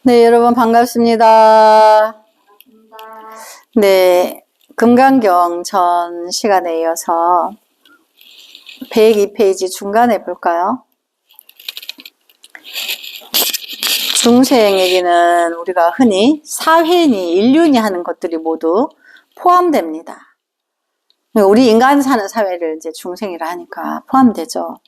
네, 여러분 반갑습니다. 네, 금강경 전 시간에 이어서 102페이지 중간에 볼까요? 중생에게는 우리가 흔히 사회니 인륜이 하는 것들이 모두 포함됩니다. 우리 인간 사는 사회를 이제 중생이라 하니까 포함되죠.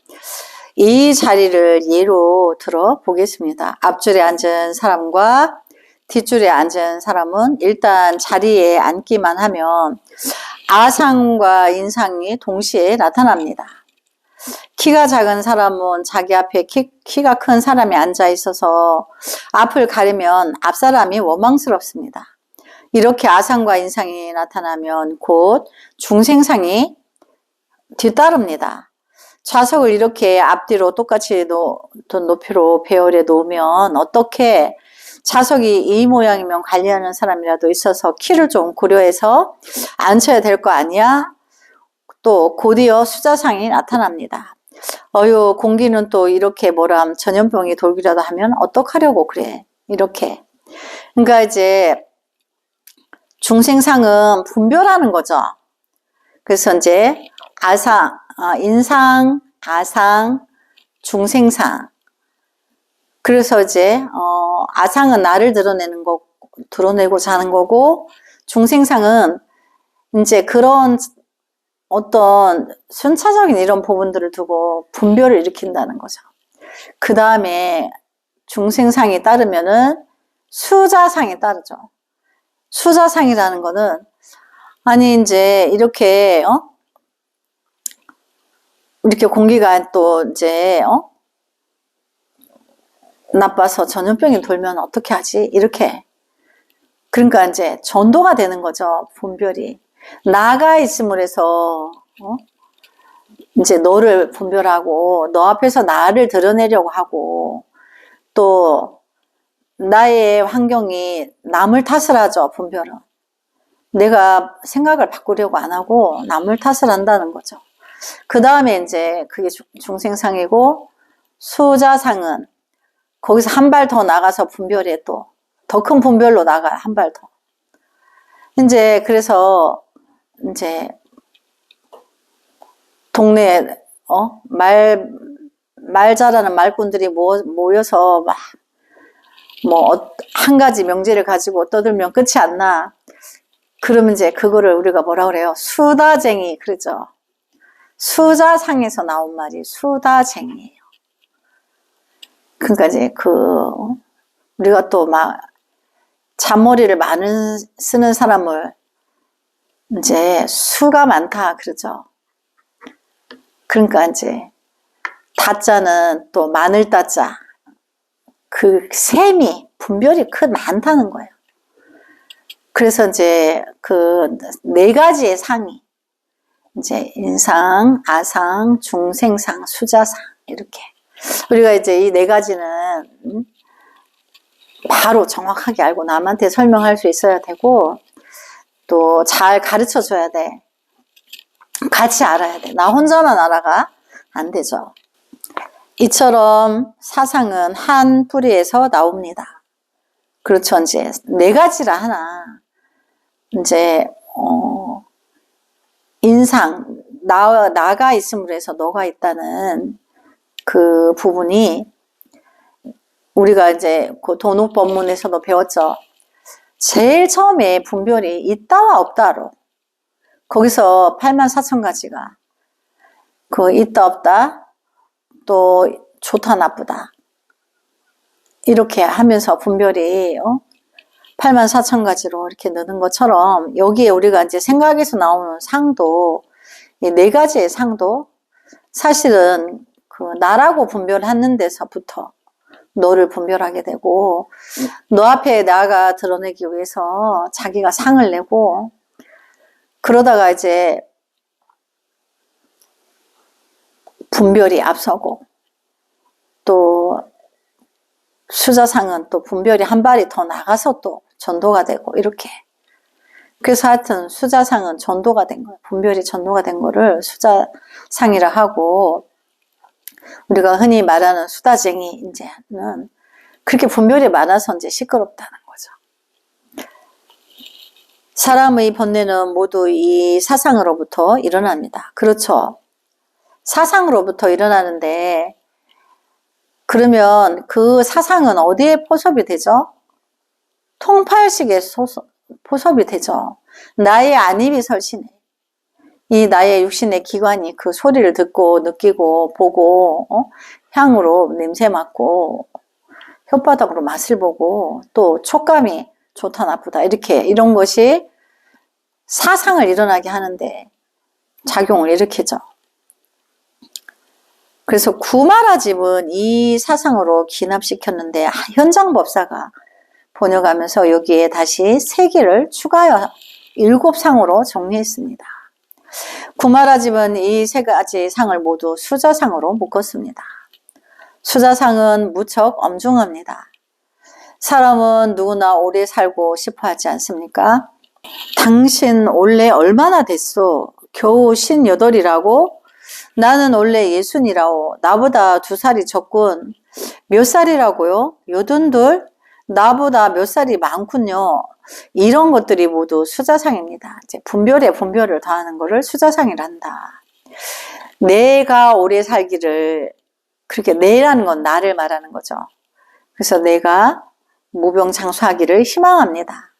이 자리를 예로 들어 보겠습니다. 앞줄에 앉은 사람과 뒷줄에 앉은 사람은 일단 자리에 앉기만 하면 아상과 인상이 동시에 나타납니다. 키가 작은 사람은 자기 앞에 키가 큰 사람이 앉아 있어서 앞을 가리면 앞사람이 원망스럽습니다. 이렇게 아상과 인상이 나타나면 곧 중생상이 뒤따릅니다. 좌석을 이렇게 앞뒤로 똑같이 높이로 배열해 놓으면 어떻게 좌석이 이 모양이면 관리하는 사람이라도 있어서 키를 좀 고려해서 앉혀야 될 거 아니야? 또 곧이어 수자상이 나타납니다. 어휴, 공기는 또 이렇게 전염병이 돌기라도 하면 어떡하려고 그래. 이렇게. 그러니까 이제 중생상은 분별하는 거죠. 그래서 이제 인상, 아상, 중생상. 그래서 이제 아상은 나를 드러내고자 하는 거고, 중생상은 이제 그런 어떤 순차적인 이런 부분들을 두고 분별을 일으킨다는 거죠. 그 다음에 중생상이 따르면은 수자상이 따르죠. 수자상이라는 거는 아니 이제 이렇게 공기가 또 이제 나빠서 전염병이 돌면 어떻게 하지? 이렇게. 그러니까 이제 전도가 되는 거죠. 분별이. 나가 있음을 해서 이제 너를 분별하고 너 앞에서 나를 드러내려고 하고 또 나의 환경이 남을 탓을 하죠. 분별은. 내가 생각을 바꾸려고 안 하고 남을 탓을 한다는 거죠. 그 다음에 이제 그게 중생상이고 수자상은 거기서 한 발 더 나가서 분별에 또 더 큰 분별로 나가 한 발 더. 이제 그래서 이제 동네에 말 잘하는 말꾼들이 모여서 막 한 가지 명제를 가지고 떠들면 끝이 안 나. 그러면 이제 그거를 우리가 뭐라 그래요? 수다쟁이 그러죠. 수자상에서 나온 말이 수다쟁이에요. 그러니까 이제 우리가 또 막 잔머리를 많이 쓰는 사람을 이제 수가 많다 그러죠. 그러니까 이제 다자는 또 마늘 따자 그 셈이 분별이 많다는 거예요. 그래서 이제 그 네 가지의 상이 이제 인상, 아상, 중생상, 수자상 이렇게 우리가 이제 이 네 가지는 바로 정확하게 알고 남한테 설명할 수 있어야 되고 또 잘 가르쳐 줘야 돼. 같이 알아야 돼. 나 혼자만 알아가 안 되죠. 이처럼 사상은 한 뿌리에서 나옵니다. 그렇죠. 이제 네 가지라 하나. 이제 인상, 나가 있음으로 해서 너가 있다는 그 부분이 우리가 이제 그 도둑법문에서도 배웠죠. 제일 처음에 분별이 있다와 없다로 거기서 84,000가지가 그 있다 없다 또 좋다 나쁘다 이렇게 하면서 분별이 84,000가지로 이렇게 느는 것처럼 여기에 우리가 이제 생각에서 나오는 상도 이 네 가지의 상도 사실은 그 나라고 분별하는 데서부터 너를 분별하게 되고 너 앞에 나가 드러내기 위해서 자기가 상을 내고 그러다가 이제 분별이 앞서고 또 수자상은 또 분별이 한 발이 더 나가서 또 전도가 되고 이렇게. 그래서 하여튼 수자상은 전도가 된 거예요. 분별이 전도가 된 거를 수자상이라 하고 우리가 흔히 말하는 수다쟁이 이제는 그렇게 분별이 많아서 이제 시끄럽다는 거죠. 사람의 번뇌는 모두 이 사상으로부터 일어납니다. 그렇죠. 사상으로부터 일어나는데, 그러면 그 사상은 어디에 포섭이 되죠? 통팔식에 포섭이 되죠. 나의 안입이 설신해. 이 나의 육신의 기관이 그 소리를 듣고 느끼고 보고 향으로 냄새 맡고 혓바닥으로 맛을 보고 또 촉감이 좋다 나쁘다 이렇게 이런 것이 사상을 일어나게 하는데 작용을 일으키죠. 그래서 구마라집은 이 사상으로 기납시켰는데 현장법사가 번역하면서 여기에 다시 3개를 추가하여 7상으로 정리했습니다. 구마라집은 이 3가지 상을 모두 수자상으로 묶었습니다. 수자상은 무척 엄중합니다. 사람은 누구나 오래 살고 싶어 하지 않습니까? 당신 원래 얼마나 됐소? 겨우 58이라고? 나는 원래 60이라오. 나보다 2살이 적군. 몇 살이라고요? 82? 나보다 몇 살이 많군요. 이런 것들이 모두 수자상입니다. 이제 분별에 분별을 더하는 것을 수자상이란다. 내가 오래 살기를, 그렇게 내라는 건 나를 말하는 거죠. 그래서 내가 무병장수하기를 희망합니다.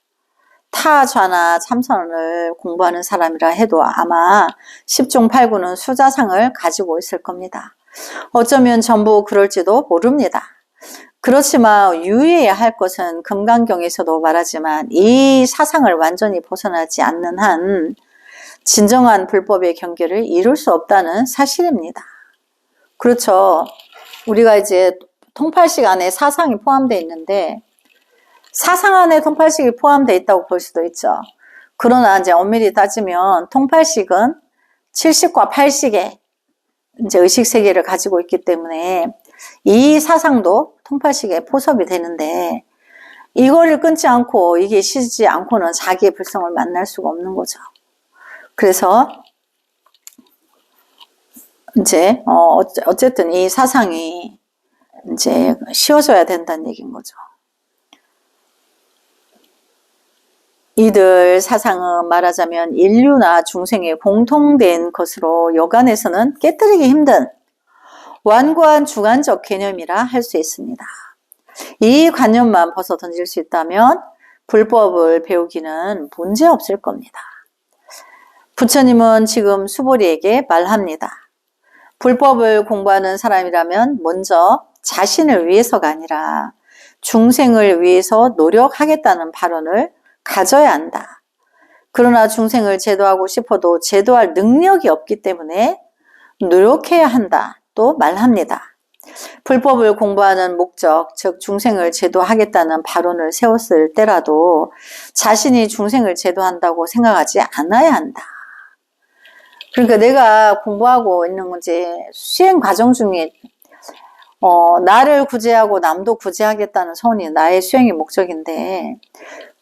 타좌나 참선을 공부하는 사람이라 해도 아마 10중 8구는 수자상을 가지고 있을 겁니다. 어쩌면 전부 그럴지도 모릅니다. 그렇지만 유의해야 할 것은 금강경에서도 말하지만 이 사상을 완전히 벗어나지 않는 한 진정한 불법의 경계를 이룰 수 없다는 사실입니다. 그렇죠. 우리가 이제 통팔식 안에 사상이 포함되어 있는데 사상 안에 통팔식이 포함되어 있다고 볼 수도 있죠. 그러나 이제 엄밀히 따지면 통팔식은 7식과 8식의 이제 의식 세계를 가지고 있기 때문에 이 사상도 통팔식에 포섭이 되는데 이거를 끊지 않고 이게 쉬지 않고는 자기의 불성을 만날 수가 없는 거죠. 그래서 이제 어쨌든 이 사상이 이제 쉬어져야 된다는 얘기인 거죠. 이들 사상은 말하자면 인류나 중생의 공통된 것으로 여간에서는 깨뜨리기 힘든 완고한 주관적 개념이라 할 수 있습니다. 이 관념만 벗어 던질 수 있다면 불법을 배우기는 문제 없을 겁니다. 부처님은 지금 수보리에게 말합니다. 불법을 공부하는 사람이라면 먼저 자신을 위해서가 아니라 중생을 위해서 노력하겠다는 발언을 가져야 한다. 그러나 중생을 제도하고 싶어도 제도할 능력이 없기 때문에 노력해야 한다. 또 말합니다. 불법을 공부하는 목적, 즉 중생을 제도하겠다는 발언을 세웠을 때라도 자신이 중생을 제도한다고 생각하지 않아야 한다. 그러니까 내가 공부하고 있는 건지 수행 과정 중에 나를 구제하고 남도 구제하겠다는 선이 나의 수행의 목적인데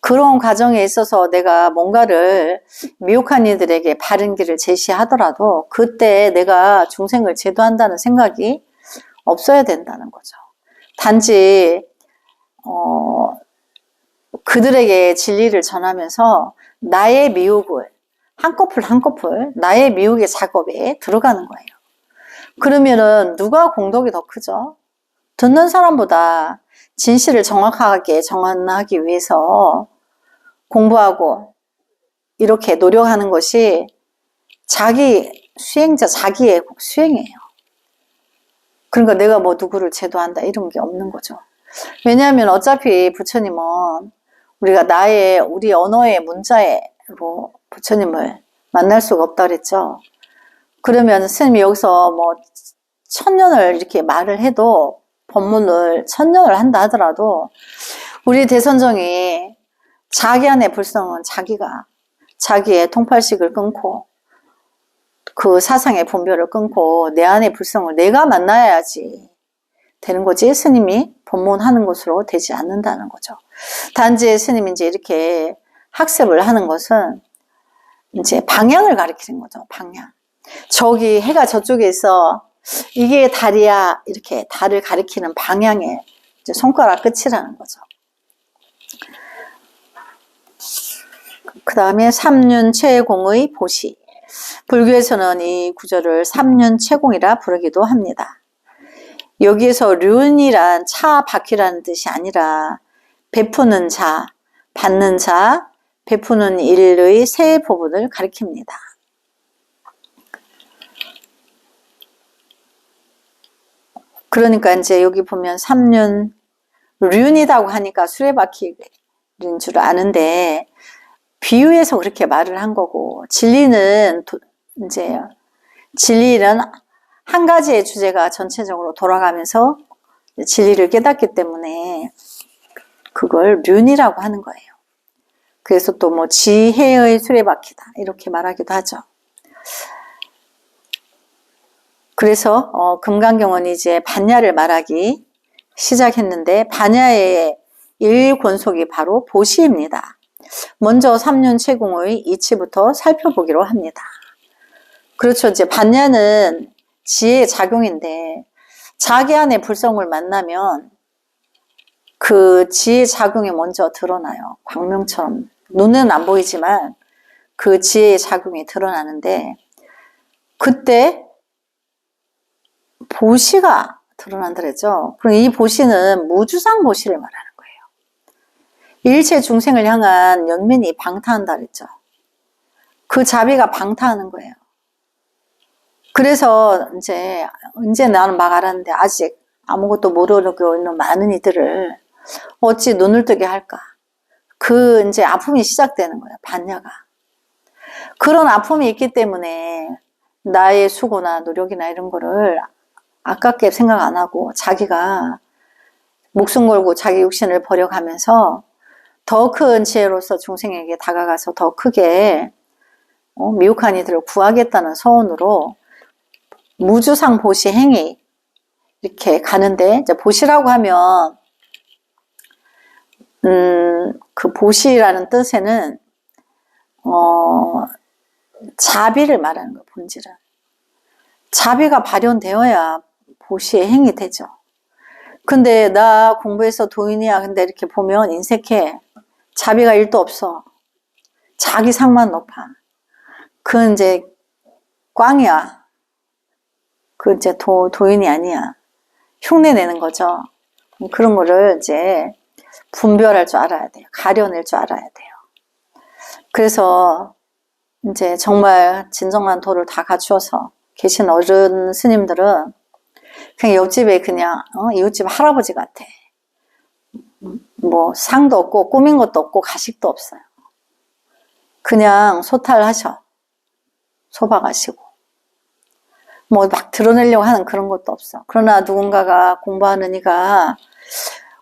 그런 과정에 있어서 내가 뭔가를 미혹한 이들에게 바른 길을 제시하더라도 그때 내가 중생을 제도한다는 생각이 없어야 된다는 거죠. 단지 그들에게 진리를 전하면서 나의 미혹을 한꺼풀 한꺼풀 나의 미혹의 작업에 들어가는 거예요. 그러면은 누가 공덕이 더 크죠? 듣는 사람보다 진실을 정확하게 정언하기 위해서 공부하고 이렇게 노력하는 것이 자기 수행자 자기의 수행이에요. 그러니까 내가 뭐 누구를 제도한다 이런 게 없는 거죠. 왜냐하면 어차피 부처님은 우리가 우리 언어의 문자로 부처님을 만날 수가 없다 그랬죠. 그러면 스님이 여기서 뭐 1000년을 이렇게 말을 해도 법문을 1000년을 한다 하더라도 우리 대선정이 자기 안의 불성은 자기가 자기의 통팔식을 끊고 그 사상의 분별을 끊고 내 안의 불성을 내가 만나야지 되는 거지 스님이 법문하는 것으로 되지 않는다는 거죠. 단지 스님이 이제 이렇게 학습을 하는 것은 이제 방향을 가리키는 거죠. 방향. 저기 해가 저쪽에 있어 이게 달이야 이렇게 달을 가리키는 방향에 이제 손가락 끝이라는 거죠. 그 다음에 삼륜체공의 보시. 불교에서는 이 구절을 삼륜체공이라 부르기도 합니다. 여기에서 륜이란 차 바퀴라는 뜻이 아니라 베푸는 자, 받는 자, 베푸는 일의 세 부분을 가리킵니다. 그러니까 이제 여기 보면 삼륜, 륜이라고 하니까 수레바퀴인 줄 아는데 비유해서 그렇게 말을 한 거고, 진리는 이제 진리는 한 가지의 주제가 전체적으로 돌아가면서 진리를 깨닫기 때문에 그걸 륜이라고 하는 거예요. 그래서 또 뭐 지혜의 수레바퀴다 이렇게 말하기도 하죠. 그래서 금강경은 이제 반야를 말하기 시작했는데 반야의 1권속이 바로 보시입니다. 먼저 삼륜체공의 이치부터 살펴보기로 합니다. 그렇죠. 이제 반야는 지혜의 작용인데 자기 안에 불성을 만나면 그 지혜의 작용이 먼저 드러나요. 광명처럼. 눈은 안 보이지만 그 지혜의 작용이 드러나는데 그때 보시가 드러난다 그랬죠. 그럼 이 보시는 무주상 보시를 말하는 거예요. 일체 중생을 향한 연민이 방타한다 그랬죠. 그 자비가 방타하는 거예요. 그래서 이제 나는 막 알았는데 아직 아무것도 모르고 있는 많은 이들을 어찌 눈을 뜨게 할까? 그 이제 아픔이 시작되는 거예요. 반야가. 그런 아픔이 있기 때문에 나의 수고나 노력이나 이런 거를 아깝게 생각 안 하고 자기가 목숨 걸고 자기 육신을 버려가면서 더 큰 지혜로서 중생에게 다가가서 더 크게 미혹한 이들을 구하겠다는 소원으로 무주상 보시 행위 이렇게 가는데, 이제 보시라고 하면 그 보시라는 뜻에는 자비를 말하는 거예요. 본질은 자비가 발현되어야 보시의 행위 되죠. 근데 나 공부해서 도인이야. 근데 이렇게 보면 인색해. 자비가 1도 없어. 자기 상만 높아. 그건 이제 꽝이야. 그 이제 도인이 아니야. 흉내 내는 거죠. 그런 거를 이제 분별할 줄 알아야 돼요. 가려낼 줄 알아야 돼요. 그래서 이제 정말 진정한 도를 다 갖추어서 계신 어른 스님들은 그냥 옆집에 그냥 이웃집 할아버지 같아. 뭐 상도 없고 꾸민 것도 없고 가식도 없어요. 그냥 소탈하셔. 소박하시고 뭐 막 드러내려고 하는 그런 것도 없어. 그러나 누군가가 공부하는 이가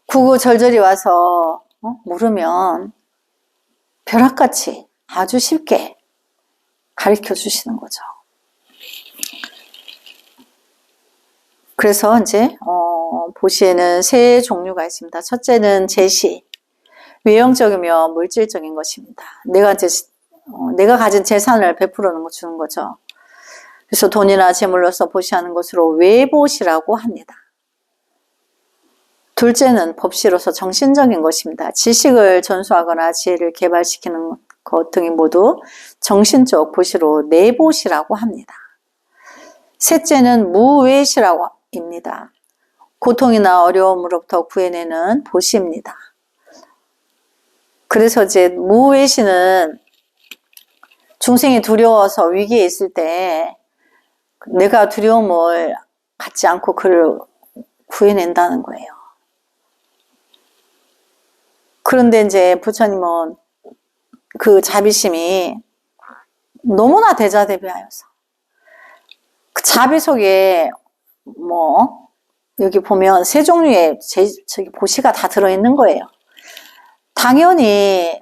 구구절절히 와서 물으면 벼락같이 아주 쉽게 가르쳐 주시는 거죠. 그래서 이제 보시에는 세 종류가 있습니다. 첫째는 제시, 외형적이며 물질적인 것입니다. 내가 가진 재산을 베풀어 주는 거죠. 그래서 돈이나 재물로서 보시하는 것으로 외보시라고 합니다. 둘째는 법시로서 정신적인 것입니다. 지식을 전수하거나 지혜를 개발시키는 것 등이 모두 정신적 보시로 내보시라고 합니다. 셋째는 무외시라고 입니다. 고통이나 어려움으로부터 구해내는 보시입니다. 그래서 이제 무외시는 중생이 두려워서 위기에 있을 때 내가 두려움을 갖지 않고 그를 구해낸다는 거예요. 그런데 이제 부처님은 그 자비심이 너무나 대자대비하여서 그 자비 속에 뭐 여기 보면 세 종류의 저기 보시가 다 들어있는 거예요. 당연히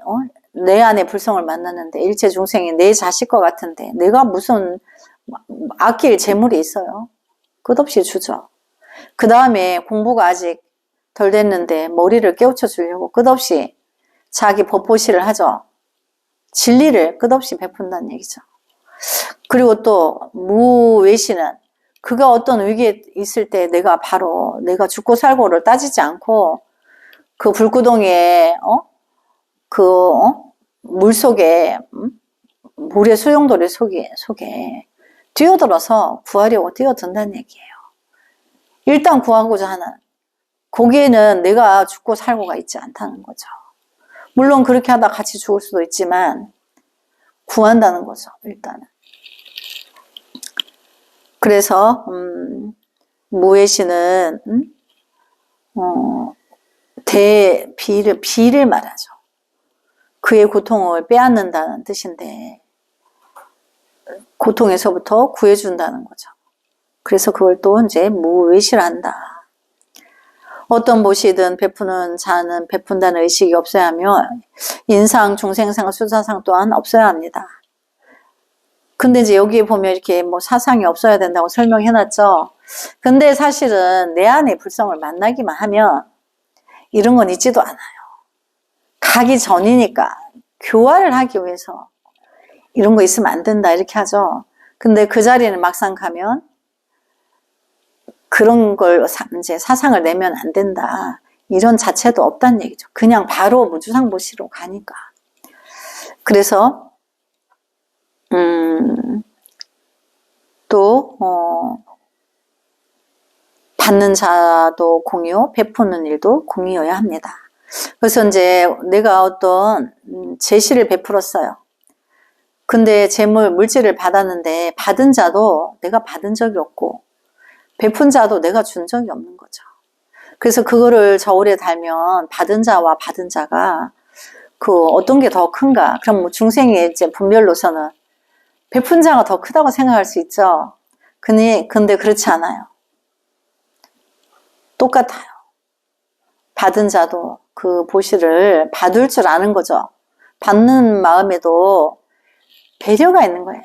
내 안에 불성을 만났는데 일체 중생이 내 자식과 같은데 내가 무슨 아낄 재물이 있어요? 끝없이 주죠. 그 다음에 공부가 아직 덜 됐는데 머리를 깨우쳐 주려고 끝없이 자기 법보시를 하죠. 진리를 끝없이 베푼다는 얘기죠. 그리고 또 무외시는 그가 어떤 위기에 있을 때 내가 죽고 살고를 따지지 않고 그 불구덩이에 물 속에 물의 수용돌이 속에 뛰어들어서 구하려고 뛰어든다는 얘기예요. 일단 구하고자 하는 거기에는 내가 죽고 살고가 있지 않다는 거죠. 물론 그렇게 하다 같이 죽을 수도 있지만 구한다는 거죠. 일단은. 그래서 무외시는 비를 말하죠. 그의 고통을 빼앗는다는 뜻인데 고통에서부터 구해준다는 거죠. 그래서 그걸 또 이제 무외시란다. 어떤 보시든 베푸는 자는 베푼다는 의식이 없어야 하며 인상, 중생상, 수사상 또한 없어야 합니다. 근데 이제 여기에 보면 이렇게 뭐 사상이 없어야 된다고 설명해놨죠. 근데 사실은 내 안의 불성을 만나기만 하면 이런 건 있지도 않아요. 가기 전이니까 교화를 하기 위해서 이런 거 있으면 안 된다 이렇게 하죠. 근데 그 자리는 막상 가면 그런 걸 이제 사상을 내면 안 된다. 이런 자체도 없다는 얘기죠. 그냥 바로 무주상보시로 가니까. 그래서 또 받는 자도 공유, 베푸는 일도 공유여야 합니다. 그래서 이제 내가 어떤 제시를 베풀었어요. 근데 물질을 받았는데 받은 자도 내가 받은 적이 없고 베푼 자도 내가 준 적이 없는 거죠. 그래서 그거를 저울에 달면 받은 자와 받은 자가 그 어떤 게 더 큰가? 그럼 뭐 중생의 이제 분별로서는 베푼 자가 더 크다고 생각할 수 있죠. 근데 그렇지 않아요. 똑같아요. 받은 자도 그 보시를 받을 줄 아는 거죠. 받는 마음에도 배려가 있는 거예요.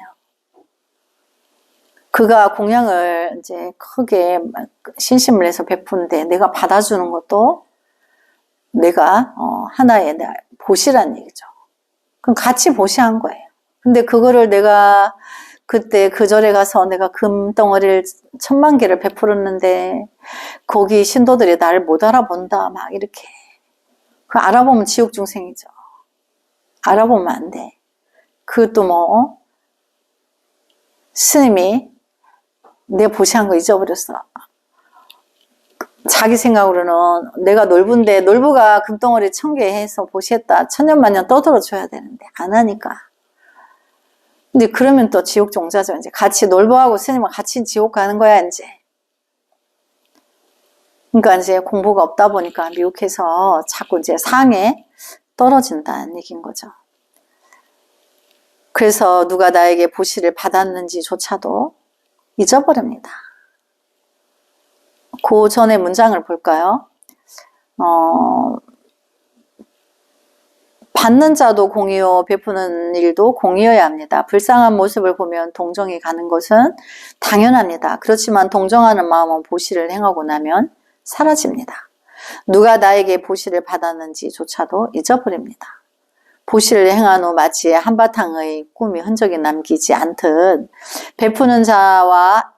그가 공양을 이제 크게 신심을 해서 베푼데 내가 받아주는 것도 내가 하나의 보시라는 얘기죠. 그럼 같이 보시한 거예요. 근데 그거를 내가 그때 그 절에 가서 내가 금덩어리를 1000만 개를 베풀었는데 거기 신도들이 나를 못 알아본다 막 이렇게. 그 알아보면 지옥 중생이죠. 알아보면 안 돼. 그것도 뭐 스님이 내가 보시한 거 잊어버렸어. 자기 생각으로는 내가 놀부인데 놀부가 금덩어리 1000개 해서 보시했다. 천년만년 떠들어줘야 되는데 안 하니까. 근데 그러면 또 지옥 종자죠. 이제 같이 놀부하고 스님은 같이 지옥 가는 거야 이제. 그러니까 이제 공부가 없다 보니까 미혹해서 자꾸 이제 상에 떨어진다는 얘기인 거죠. 그래서 누가 나에게 보시를 받았는지조차도 잊어버립니다. 그 전에 문장을 볼까요? 받는 자도 공의요 베푸는 일도 공의여야 합니다. 불쌍한 모습을 보면 동정이 가는 것은 당연합니다. 그렇지만 동정하는 마음은 보시를 행하고 나면 사라집니다. 누가 나에게 보시를 받았는지조차도 잊어버립니다. 보시를 행한 후 마치 한바탕의 꿈이 흔적이 남기지 않듯 베푸는 자와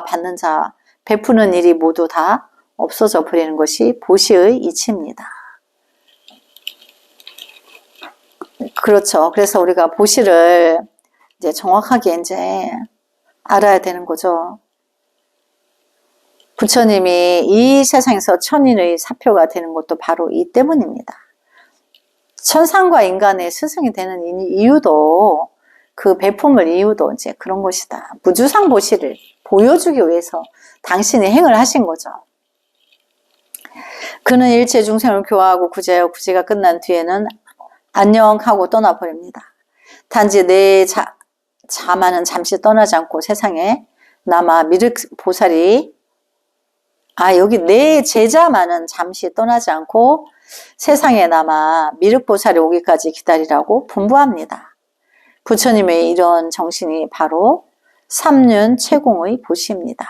받는 자, 베푸는 일이 모두 다 없어져 버리는 것이 보시의 이치입니다. 그렇죠. 그래서 우리가 보시를 이제 정확하게 이제 알아야 되는 거죠. 부처님이 이 세상에서 천인의 사표가 되는 것도 바로 이 때문입니다. 천상과 인간의 스승이 되는 이유도 그 베품을 이유도 이제 그런 것이다. 무주상 보시를 보여주기 위해서 당신이 행을 하신 거죠. 그는 일체 중생을 교화하고 구제하여 구제가 끝난 뒤에는 안녕하고 떠나버립니다. 단지 내 자만은 잠시 떠나지 않고 세상에 남아 미륵보살이 여기 내 제자만은 잠시 떠나지 않고 세상에 남아 미륵보살이 오기까지 기다리라고 분부합니다. 부처님의 이런 정신이 바로 삼륜 채공의 보시입니다.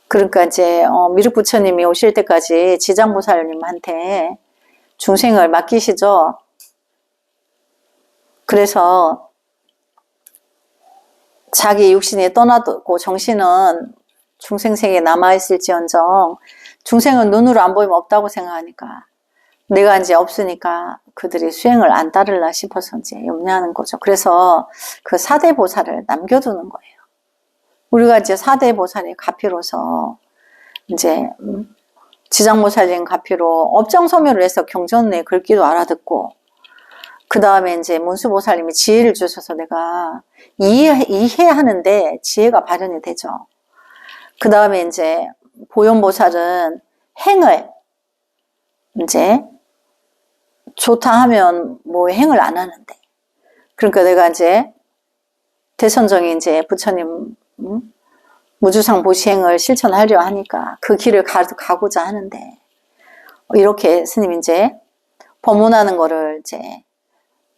그러니까 이제 미륵부처님이 오실 때까지 지장보살님한테 중생을 맡기시죠. 그래서 자기 육신이 떠나고 정신은 중생세계에 남아있을지언정 중생은 눈으로 안 보이면 없다고 생각하니까 내가 이제 없으니까 그들이 수행을 안 따르려 싶어서 이제 염려하는 거죠. 그래서 그 사대 보살을 남겨두는 거예요. 우리가 이제 사대 보살의 가피로서 이제 지장보살인 가피로 업정소멸을 해서 경전에 글귀도 알아듣고 그 다음에 이제 문수보살님이 지혜를 주셔서 내가 이해하는데 지혜가 발현이 되죠. 그 다음에 이제 보현보살은 행을 이제 좋다 하면 뭐 행을 안 하는데 그러니까 내가 이제 대선정이 이제 부처님 무주상 보시행을 실천하려 하니까 그 길을 가고자 하는데 이렇게 스님이 이제 법문하는 거를 이제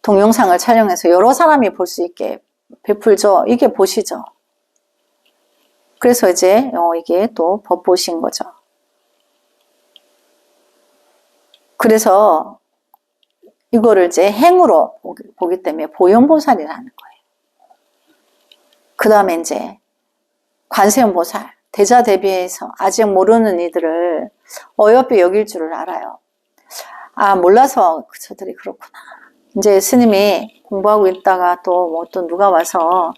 동영상을 촬영해서 여러 사람이 볼 수 있게 베풀죠. 이게 보시죠. 그래서 이제 이게 또 법보신 거죠. 그래서 이거를 이제 행으로 보기 때문에 보현보살이라는 거예요. 그 다음에 이제 관세음보살, 대자대비해서 아직 모르는 이들을 어여삐 여길 줄을 알아요. 아, 몰라서 저들이 그렇구나. 이제 스님이 공부하고 있다가 또 뭐 또 누가 와서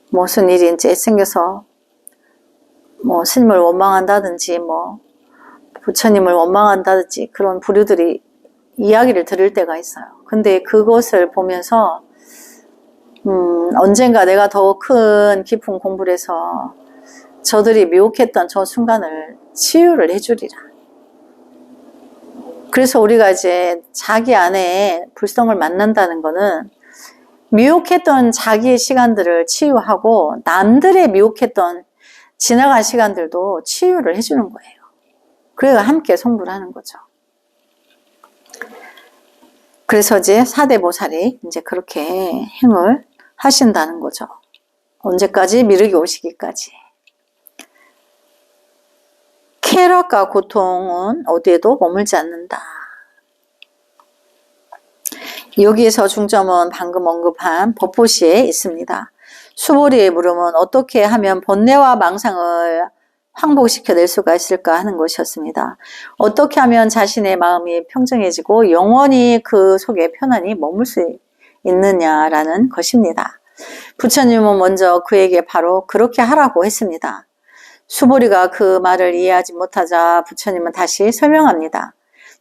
무슨 일이 이제 생겨서 뭐 스님을 원망한다든지 뭐 부처님을 원망한다든지 그런 부류들이 이야기를 들을 때가 있어요. 근데 그것을 보면서 언젠가 내가 더 큰 깊은 공부를 해서 저들이 미혹했던 저 순간을 치유를 해주리라. 그래서 우리가 이제 자기 안에 불성을 만난다는 거는 미혹했던 자기의 시간들을 치유하고 남들의 미혹했던 지나간 시간들도 치유를 해주는 거예요. 그래야 함께 성불을 하는 거죠. 그래서 이제 사대보살이 이제 그렇게 행을 하신다는 거죠. 언제까지? 미륵이 오시기까지. 쾌락과 고통은 어디에도 머물지 않는다. 여기에서 중점은 방금 언급한 법보시에 있습니다. 수보리의 물음은 어떻게 하면 번뇌와 망상을 항복시켜낼 수가 있을까 하는 것이었습니다. 어떻게 하면 자신의 마음이 평정해지고 영원히 그 속에 편안히 머물 수 있느냐라는 것입니다. 부처님은 먼저 그에게 바로 그렇게 하라고 했습니다. 수보리가 그 말을 이해하지 못하자 부처님은 다시 설명합니다.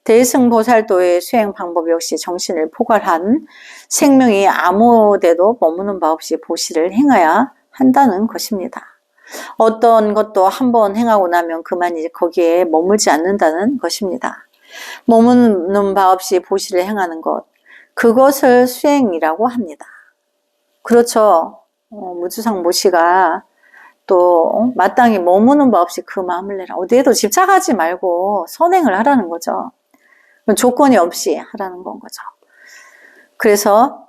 대승보살도의 수행 방법 역시 정신을 포괄한 생명이 아무데도 머무는 바 없이 보시를 행해야 한다는 것입니다. 어떤 것도 한번 행하고 나면 그만 이제 거기에 머물지 않는다는 것입니다. 머무는 바 없이 보시를 행하는 것, 그것을 수행이라고 합니다. 그렇죠. 무주상 모시가 또 마땅히 머무는 바 없이 그 마음을 내라. 어디에도 집착하지 말고 선행을 하라는 거죠. 조건이 없이 하라는 건 거죠. 그래서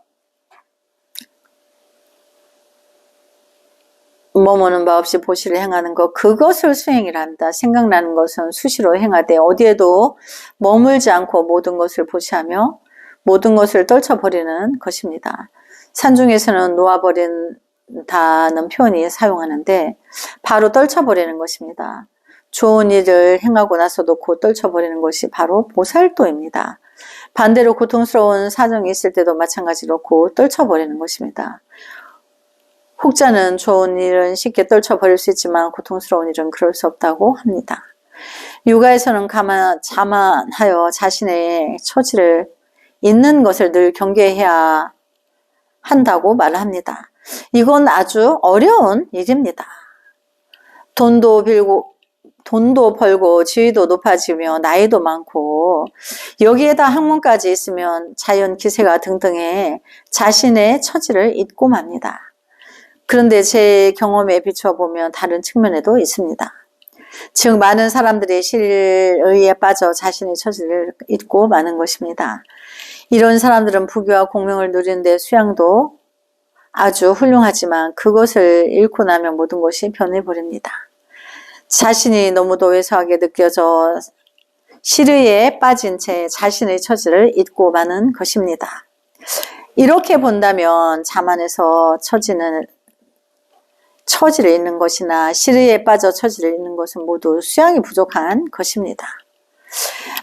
머무는 바 없이 보시를 행하는 것, 그것을 수행이라 합니다. 생각나는 것은 수시로 행하되 어디에도 머물지 않고 모든 것을 보시하며 모든 것을 떨쳐버리는 것입니다. 산중에서는 놓아버린다는 표현이 사용하는데 바로 떨쳐버리는 것입니다. 좋은 일을 행하고 나서도 곧 떨쳐버리는 것이 바로 보살도입니다. 반대로 고통스러운 사정이 있을 때도 마찬가지로 곧 떨쳐버리는 것입니다. 혹자는 좋은 일은 쉽게 떨쳐버릴 수 있지만 고통스러운 일은 그럴 수 없다고 합니다. 육아에서는 자만하여 자신의 처지를 있는 것을 늘 경계해야 한다고 말합니다. 이건 아주 어려운 일입니다. 돈도 벌고 지위도 높아지며 나이도 많고 여기에다 학문까지 있으면 자연 기세가 등등해 자신의 처지를 잊고 맙니다. 그런데 제 경험에 비춰보면 다른 측면에도 있습니다. 즉 많은 사람들이 실의에 빠져 자신의 처지를 잊고 마는 것입니다. 이런 사람들은 부귀와 공명을 누리는데 수양도 아주 훌륭하지만 그것을 잃고 나면 모든 것이 변해버립니다. 자신이 너무도 왜소하게 느껴져 실의에 빠진 채 자신의 처지를 잊고 마는 것입니다. 이렇게 본다면 자만해서 처지는 처지를 잃는 것이나 시리에 빠져 처지를 잃는 것은 모두 수양이 부족한 것입니다.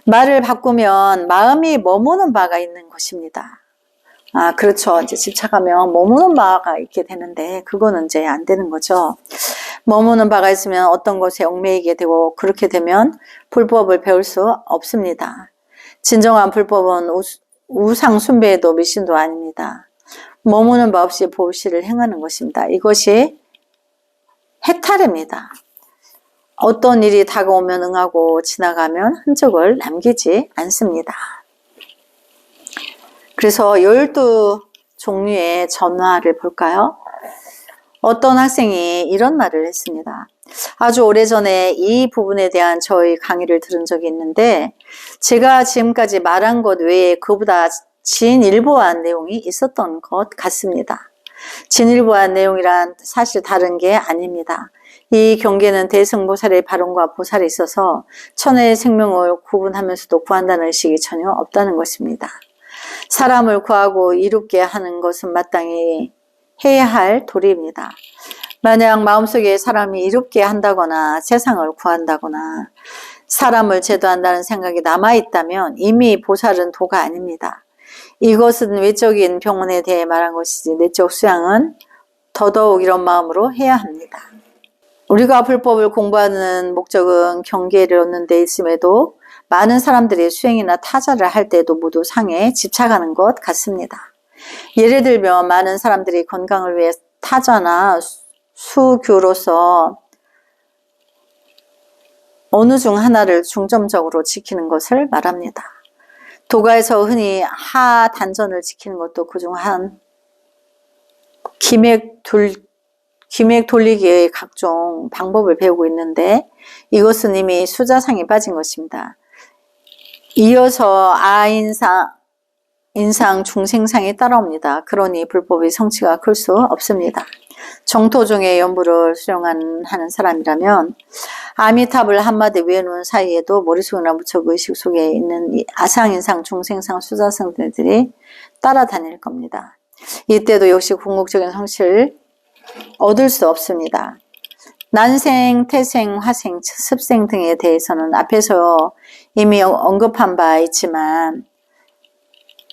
말을 바꾸면 마음이 머무는 바가 있는 것입니다. 그렇죠. 이제 집착하면 머무는 바가 있게 되는데 그거는 이제 안 되는 거죠. 머무는 바가 있으면 어떤 것에 얽매이게 되고 그렇게 되면 불법을 배울 수 없습니다. 진정한 불법은 우상 숭배에도 미신도 아닙니다. 머무는 바 없이 보시를 행하는 것입니다. 이것이 해탈입니다. 어떤 일이 다가오면 응하고 지나가면 흔적을 남기지 않습니다. 그래서 12종류의 전화를 볼까요? 어떤 학생이 이런 말을 했습니다. 아주 오래전에 이 부분에 대한 저희 강의를 들은 적이 있는데 제가 지금까지 말한 것 외에 그보다 진일보한 내용이 있었던 것 같습니다. 진일보한 내용이란 사실 다른 게 아닙니다. 이 경계는 대승보살의 발언과 보살이 있어서 천혜의 생명을 구분하면서도 구한다는 의식이 전혀 없다는 것입니다. 사람을 구하고 이롭게 하는 것은 마땅히 해야 할 도리입니다. 만약 마음속에 사람이 이롭게 한다거나 세상을 구한다거나 사람을 제도한다는 생각이 남아있다면 이미 보살은 도가 아닙니다. 이것은 외적인 병원에 대해 말한 것이지 내적 수양은 더더욱 이런 마음으로 해야 합니다. 우리가 불법을 공부하는 목적은 경계를 얻는 데 있음에도 많은 사람들이 수행이나 타자를 할 때도 모두 상에 집착하는 것 같습니다. 예를 들면 많은 사람들이 건강을 위해 타자나 수교로서 어느 중 하나를 중점적으로 지키는 것을 말합니다. 도가에서 흔히 하단전을 지키는 것도 그중 한 기맥 돌리기의 각종 방법을 배우고 있는데 이것은 이미 수자상에 빠진 것입니다. 이어서 인상, 중생상이 따라옵니다. 그러니 불법의 성취가 클 수 없습니다. 정토중의 연부를 수령하는 사람이라면 아미탑을 한마디 외우는 사이에도 머릿속이나 무척 의식 속에 있는 아상인상, 중생상, 수자상들이 따라다닐 겁니다. 이때도 역시 궁극적인 성취를 얻을 수 없습니다. 난생, 태생, 화생, 습생 등에 대해서는 앞에서 이미 언급한 바 있지만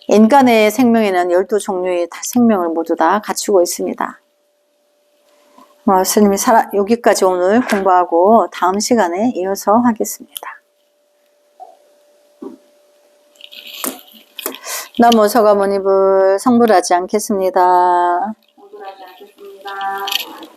인간의 생명에는 12종류의 생명을 모두 다 갖추고 있습니다. 스님이 여기까지 오늘 공부하고 다음 시간에 이어서 하겠습니다. 나무 서가모니불 성불하지 않겠습니다.